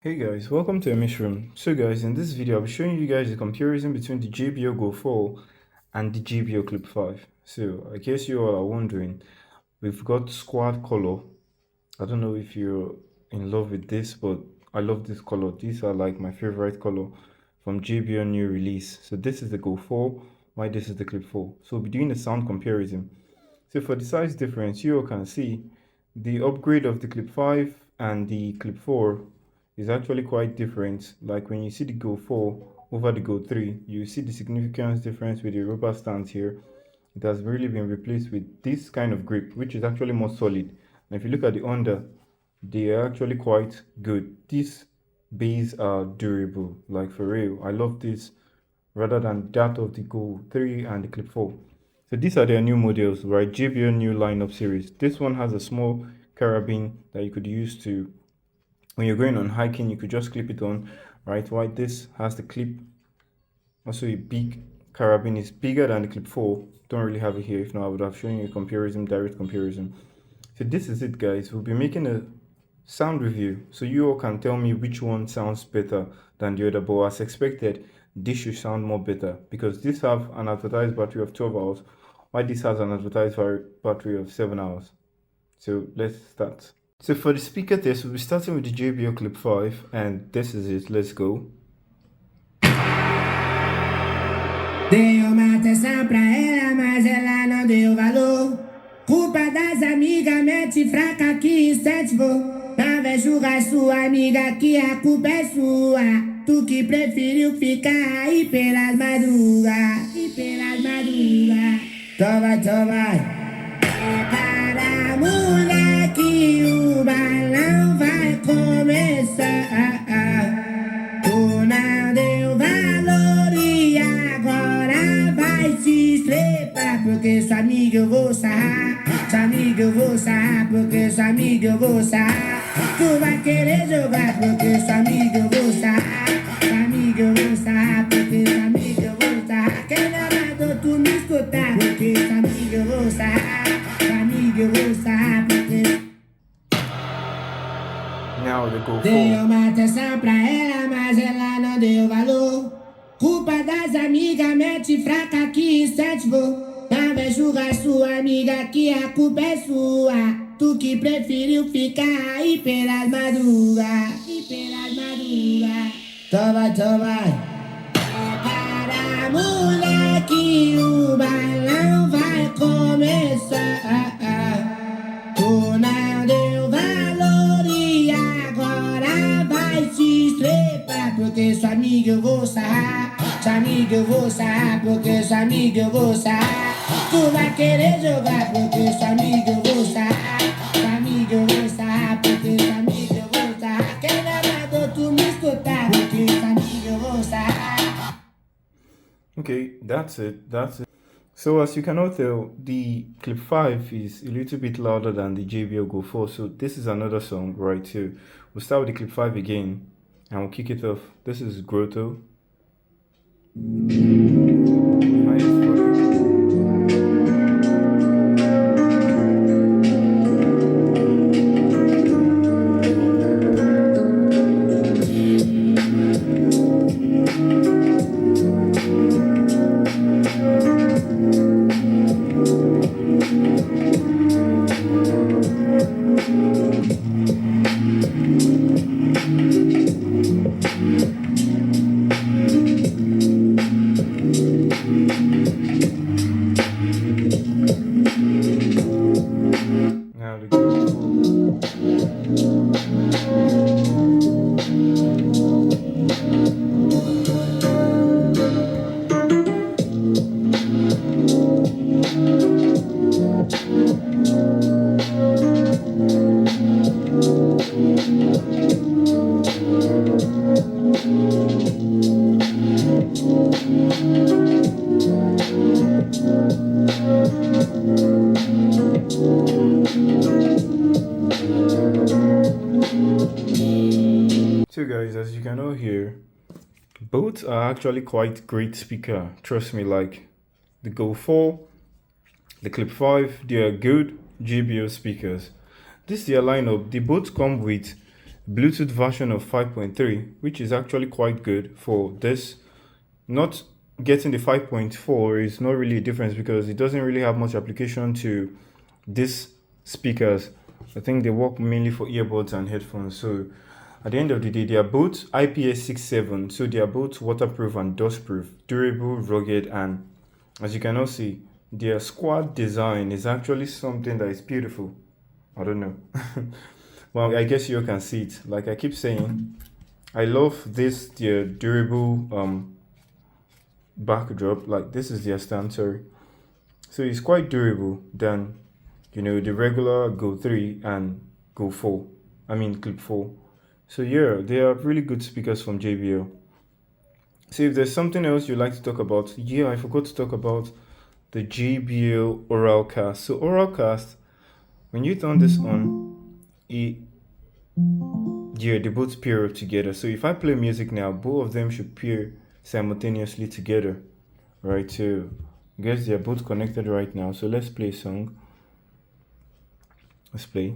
Hey guys, welcome to EmmysRoom. So guys, in this video I'll be showing you guys the comparison between the JBL Go 4 and the JBL Clip 5. So I guess you all are wondering, we've got squad color. I don't know if you're in love with this, but I love this color. These are like my favorite color from JBL new release. So this is the Go 4, while this is the Clip 4. So we'll be doing the sound comparison. So for the size difference, you all can see the upgrade of the Clip 5 and the Clip 4 is actually quite different. Like when you see the Go 4 over the Go 3, you see the significant difference with the rubber stands here. It has really been replaced with this kind of grip, which is actually more solid. And if you look at the under, they are actually quite good. These bays are durable, like for real. I love this rather than that of the Go 3 and the Clip 4. So these are their new models, right? JBL new lineup series. This one has a small carabiner that you could use to, when you're going on hiking, you could just clip it on, right? While this has the clip, also a big carabiner, is bigger than the Clip 4. Don't really have it here. If not, I would have shown you a comparison, direct comparison. So this is it, guys. We'll be making a sound review, so you all can tell me which one sounds better than the other. But as expected, this should sound more better because this have an advertised battery of 12 hours, while this has an advertised battery of 7 hours. So let's start. So for the speaker test, we'll be starting with the JBL Clip 5, and this is it. Let's go. Dei uma atenção pra ela, mas ela não deu valor. Culpa das amigas, mente fraca que incentivou. Não vem julgar sua amiga que a culpa é sua. Tu que preferiu ficar aí pelas madrugas. Então vai. Para moleque, o balão vai começar. Tu não deu valor e agora vai se estrepar. Porque sua amiga eu vou sarrar. Sua amiga eu vou sarrar. Porque sua amiga eu vou sarrar. Tu vai querer jogar. Porque sua amiga eu vou sarrar. Sua amiga eu vou sarrar. Porque sua amiga eu vou sarrar. Quem não mandou tu me escutar? Porque sua amiga eu vou sarrar. Sua amiga eu vou sarrar. Porque Now the Go 4. dei uma atenção pra ela, mas ela não deu valor. Culpa das amigas, mente fraca que incentivou. Não vem julgar sua amiga que a culpa é sua. Tu que preferiu ficar aí pelas madrugas. Então vai. Para moleque, o balão vai começar. Tu não deu valor e agora vai se estrepar. Porque sua amiga eu vou sarrar. Sua amiga eu vou sarrar. Porque sua amiga eu vou sarrar. Tu vai querer jogar. Porque sua amiga eu vou sarrar. Sua amiga eu vou sarrar. Porque sua amiga eu vou sarrar. Quem não mandou tu me escutar? Porque sua amiga eu vou sarrar. Okay, that's it. So as you can all tell, the Clip 5 is a little bit louder than the JBL Go 4. So this is another song right here. We'll start with the Clip 5 again and we'll kick it off. This is Grotto. Highest volume. Now the Go 4. So guys, as you can all hear, both are actually quite great speaker. Trust me, like the Go 4, the Clip 5, they are good JBL speakers. This is their lineup. They both come with Bluetooth version of 5.3, which is actually quite good for this. Not getting the 5.4 is not really a difference because it doesn't really have much application to these speakers. I think they work mainly for earbuds and headphones. So at the end of the day, they are both IPS67, so they are both waterproof and dustproof, durable, rugged, and as you can all see, their squad design is actually something that is beautiful. I don't know. Well, I guess you can see it. Like I keep saying, I love this their durable backdrop. Like this is their stand, sorry. So it's quite durable than the regular Go 3 and Go 4. I mean Clip 4. So yeah, they are really good speakers from JBL. So if there's something else you'd like to talk about, yeah, I forgot to talk about the JBL Oral Cast. So Oral Cast, when you turn this on, it yeah, they both pair up together. So if I play music now, both of them should pair simultaneously together, right? So I guess they're both connected right now. So let's play a song. Let's play.